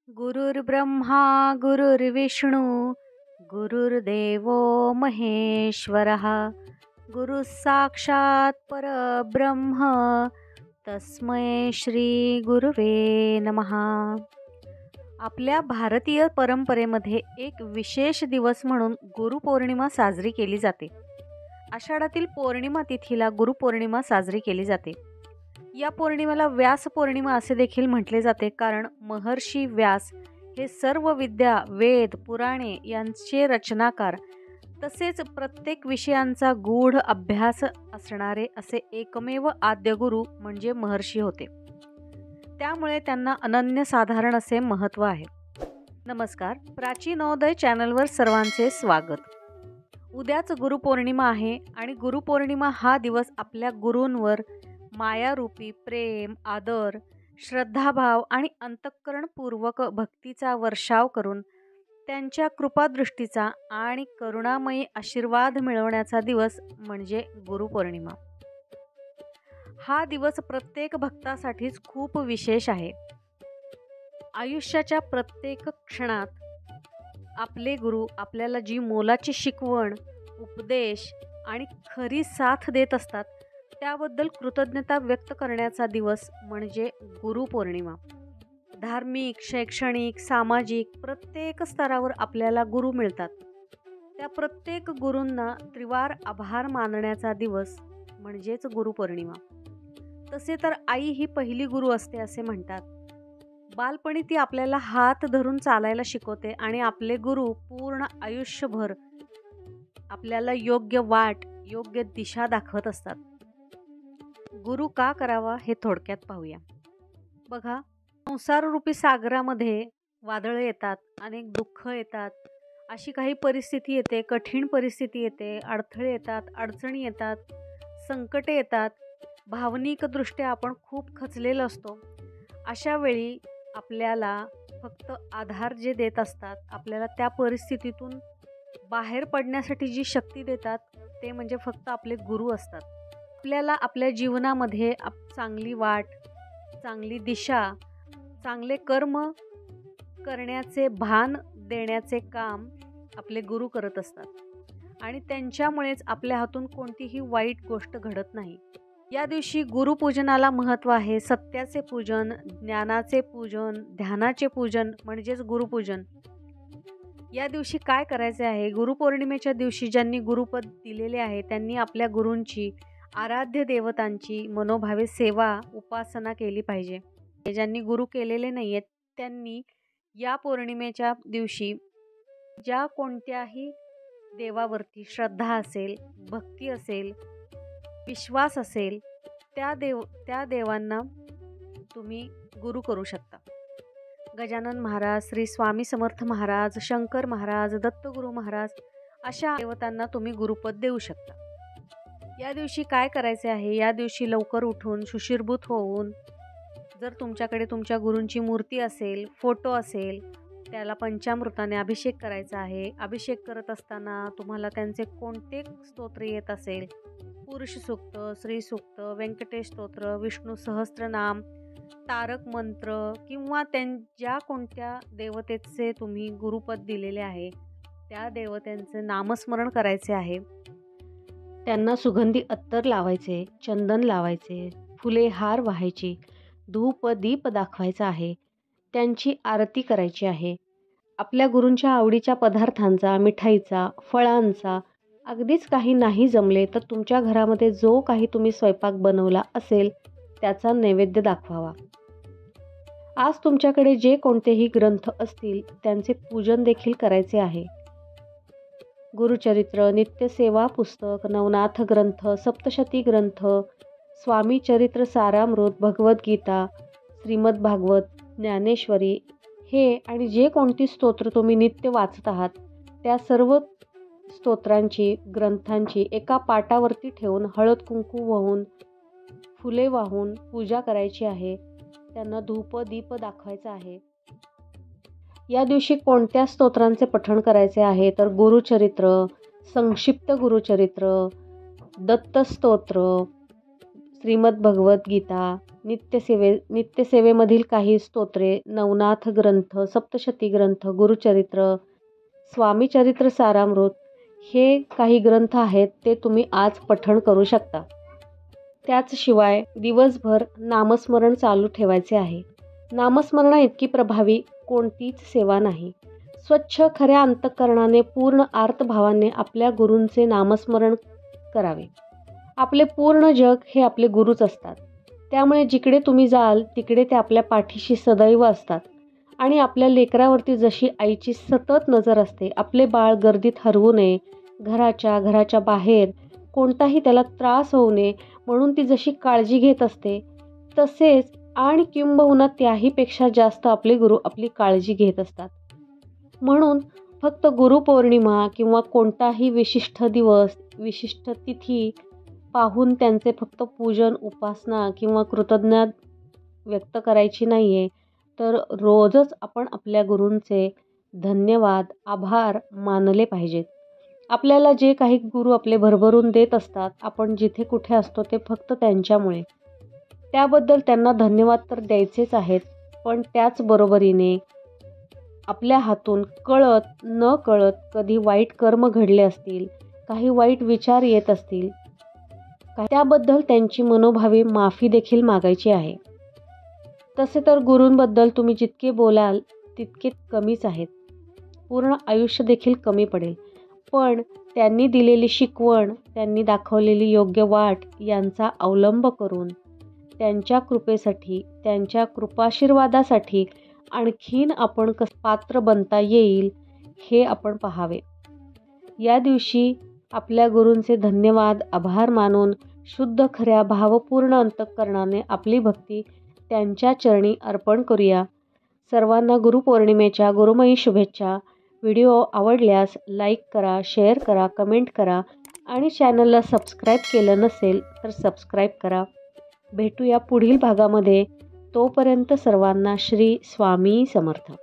गुरुर्ब्रह्मा गुरुर्विष्णू गुरुर्देवो महेश्वरः गुरुः साक्षात् परब्रह्म तस्मै श्री गुरुवे नमः. आपल्या भारतीय परंपरेमध्ये एक विशेष दिवस म्हणून गुरुपौर्णिमा साजरी केली जाते. आषाढातील पौर्णिमा तिथीला गुरुपौर्णिमा साजरी केली जाते. या पौर्णिमेला व्यास पौर्णिमा असे देखील म्हटले जाते, कारण महर्षी व्यास हे सर्व विद्या, वेद, पुराणे यांचे रचनाकार तसेच प्रत्येक विषयांचा गूढ अभ्यास असणारे असे एकमेव आद्यगुरु म्हणजे महर्षी होते. त्यामुळे त्यांना अनन्यसाधारण असे महत्त्व आहे. नमस्कार, प्राचीनोदय चॅनलवर सर्वांचे स्वागत. उद्याच गुरुपौर्णिमा आहे आणि गुरुपौर्णिमा हा दिवस आपल्या गुरूंवर मायारूपी प्रेम, आदर, श्रद्धाभाव आणि अंतःकरणपूर्वक भक्तीचा वर्षाव करून त्यांच्या कृपादृष्टीचा आणि करुणामयी आशीर्वाद मिळवण्याचा दिवस म्हणजे गुरुपौर्णिमा. हा दिवस प्रत्येक भक्तासाठीच खूप विशेष आहे. आयुष्याच्या प्रत्येक क्षणात आपले गुरु आपल्याला जी मोलाची शिकवण, उपदेश आणि खरी साथ देत असतात त्याबद्दल कृतज्ञता व्यक्त करण्याचा दिवस म्हणजे गुरुपौर्णिमा. धार्मिक, शैक्षणिक, सामाजिक प्रत्येक स्तरावर आपल्याला गुरु मिळतात. त्या प्रत्येक गुरूंना त्रिवार आभार मानण्याचा दिवस म्हणजेच गुरुपौर्णिमा. तसे तर आई ही पहिली गुरु असते असे म्हणतात. बालपणी ती आपल्याला हात धरून चालायला शिकवते आणि आपले गुरु पूर्ण आयुष्यभर आपल्याला योग्य वाट, योग्य दिशा दाखवत असतात. गुरु का करावा हे थोडक्यात पाहूया. बघा, संसाररूपी सागरामध्ये वादळं येतात, अनेक दुःख येतात, अशी काही परिस्थिती येते, कठीण परिस्थिती येते, अडथळे येतात, अडचणी येतात, संकटे येतात. भावनिकदृष्ट्या आपण खूप खचलेलो असतो. अशा वेळी आपल्याला फक्त आधार जे देत असतात, आपल्याला त्या परिस्थितीतून बाहेर पडण्यासाठी जी शक्ती देतात ते म्हणजे फक्त आपले गुरु असतात. आपल्याला आपल्या जीवनामध्ये चांगली वाट, चांगली दिशा, चांगले कर्म करण्याचे भान देण्याचे काम आपले गुरु करत असतात आणि त्यांच्यामुळेच आपल्या हातून कोणतीही वाईट गोष्ट घडत नाही. या दिवशी गुरुपूजनाला महत्त्व आहे. सत्याचे पूजन, ज्ञानाचे पूजन, ध्यानाचे पूजन म्हणजेच गुरुपूजन. या दिवशी काय करायचे आहे? गुरुपौर्णिमेच्या दिवशी ज्यांनी गुरुपद दिलेले आहे त्यांनी आपल्या गुरूंची, आराध्य देवतांची मनोभावे सेवा, उपासना केली पाहिजे. ज्यांनी गुरु केलेले नाही आहेत त्यांनी या पौर्णिमेच्या दिवशी ज्या कोणत्याही देवावरती श्रद्धा असेल, भक्ती असेल, विश्वास असेल त्या देवांना तुम्ही गुरु करू शकता. गजानन महाराज, श्री स्वामी समर्थ महाराज, शंकर महाराज, दत्तगुरु महाराज अशा देवतांना तुम्ही गुरुपद देऊ शकता. या दिवशी काय करायचे आहे? या दिवशी लवकर उठून शुचिर्भूत होऊन जर तुमच्याकडे तुमच्या गुरूंची मूर्ती असेल, फोटो असेल, त्याला पंचामृताने अभिषेक करायचा आहे. अभिषेक करत असताना तुम्हाला त्यांचे कोणते स्तोत्र येत असेल, पुरुष सूक्त, श्री सूक्त, व्यंकटेश स्तोत्र, विष्णू सहस्त्रनाम, तारक मंत्र किंवा ज्या कोणत्या देवतेचे तुम्ही गुरुपद दिलेले आहे त्या देवतांचे नामस्मरण करायचे आहे. त्यांना सुगंधी अत्तर लावायचे, चंदन लावायचे, फुले हार वाहायची, धूप दीप दाखवायचा आहे. त्यांची आरती करायची आहे. आपल्या गुरूंच्या आवडीच्या पदार्थांचा, मिठाईचा, फळांचा, अगदीच काही नाही जमले तर तुमच्या घरामध्ये जो काही तुम्ही स्वयंपाक बनवला असेल त्याचा नैवेद्य दाखवावा. आज तुमच्याकडे जे कोणतेही ग्रंथ असतील त्यांचे पूजन देखील करायचे आहे. गुरुचरित्र, नित्यसेवा पुस्तक, नवनाथ ग्रंथ, सप्तशती ग्रंथ, स्वामी चरित्र सारामृत, भगवद्गीता, श्रीमद भागवत, ज्ञानेश्वरी हे आणि जे कोणती स्तोत्र तुम्ही नित्य वाचत आहात त्या सर्व स्तोत्रांची, ग्रंथांची एका पाटावरती ठेवून हळद कुंकू वाहून, फुले वाहून पूजा करायची आहे. त्यांना धूप दीप दाखवायचा आहे. या दिवशी कोणत्या स्तोत्रांचे पठण करायचे आहे तर गुरुचरित्र, संक्षिप्त गुरुचरित्र, दत्तस्तोत्र, श्रीमद भगवद्गीता, नित्यसेवेमधील काही स्तोत्रे, नवनाथ ग्रंथ, सप्तशती ग्रंथ, गुरुचरित्र, स्वामीचरित्र सारामृत हे काही ग्रंथ आहेत ते तुम्ही आज पठण करू शकता. त्याचशिवाय दिवसभर नामस्मरण चालू ठेवायचे आहे. नामस्मरणा इतकी प्रभावी कोणतीच सेवा नाही. स्वच्छ खऱ्या अंतःकरणाने पूर्ण आर्तभावाने आपल्या गुरूंचे नामस्मरण करावे. आपले पूर्ण जग हे आपले गुरुच असतात. त्यामुळे जिकडे तुम्ही जाल तिकडे ते आपल्या पाठीशी सदैव असतात आणि आपल्या लेकरावरती जशी आईची सतत नजर असते, आपले बाळ गर्दीत हरवू नये, घराच्या बाहेर कोणताही त्याला त्रास होऊ नये म्हणून ती जशी काळजी घेत असते, तसेच आणि किंबहुना त्याहीपेक्षा जास्त आपले गुरु आपली काळजी घेत असतात. म्हणून फक्त गुरुपौर्णिमा किंवा कोणताही विशिष्ट दिवस, विशिष्ट तिथी पाहून त्यांचे फक्त पूजन, उपासना किंवा कृतज्ञता व्यक्त करायची नाही आहे, तर रोजच आपण आपल्या गुरूंचे धन्यवाद, आभार मानले पाहिजेत. आपल्याला जे काही गुरु आपले भरभरून देत असतात, आपण जिथे कुठे असतो ते फक्त त्यांच्यामुळे. त्याबद्दल त्यांना धन्यवाद तर द्यायचेच आहेत, पण त्याचबरोबरीने आपल्या हातून कळत न कळत कधी वाईट कर्म घडले असतील, काही वाईट विचार येत असतील, त्याबद्दल त्यांची मनोभावे माफी देखील मागायची आहे. तसे तर गुरूंबद्दल तुम्ही जितके बोलाल तितके कमीच आहेत. पूर्ण आयुष्य देखील कमी पडेल. पण त्यांनी दिलेली शिकवण, त्यांनी दाखवलेली योग्य वाट यांचा अवलंब करून त्यांच्या कृपेसाठी, त्यांच्या कृपाशीर्वादासाठी आणखीन आपण पात्र बनता येईल हे आपण पाहावे. या दिवशी आपल्या गुरूंचे धन्यवाद, आभार मानून शुद्ध खऱ्या भावपूर्ण अंतःकरणाने आपली भक्ती त्यांच्या चरणी अर्पण करूया. सर्वांना गुरुपौर्णिमेच्या गुरुमयी शुभेच्छा. व्हिडिओ आवडल्यास लाईक करा, शेअर करा, कमेंट करा आणि चॅनलला सबस्क्राईब केलं नसेल तर सबस्क्राईब करा. भेटूया पुढील भागामध्ये. तोपर्यंत सर्वांना श्री स्वामी समर्थ.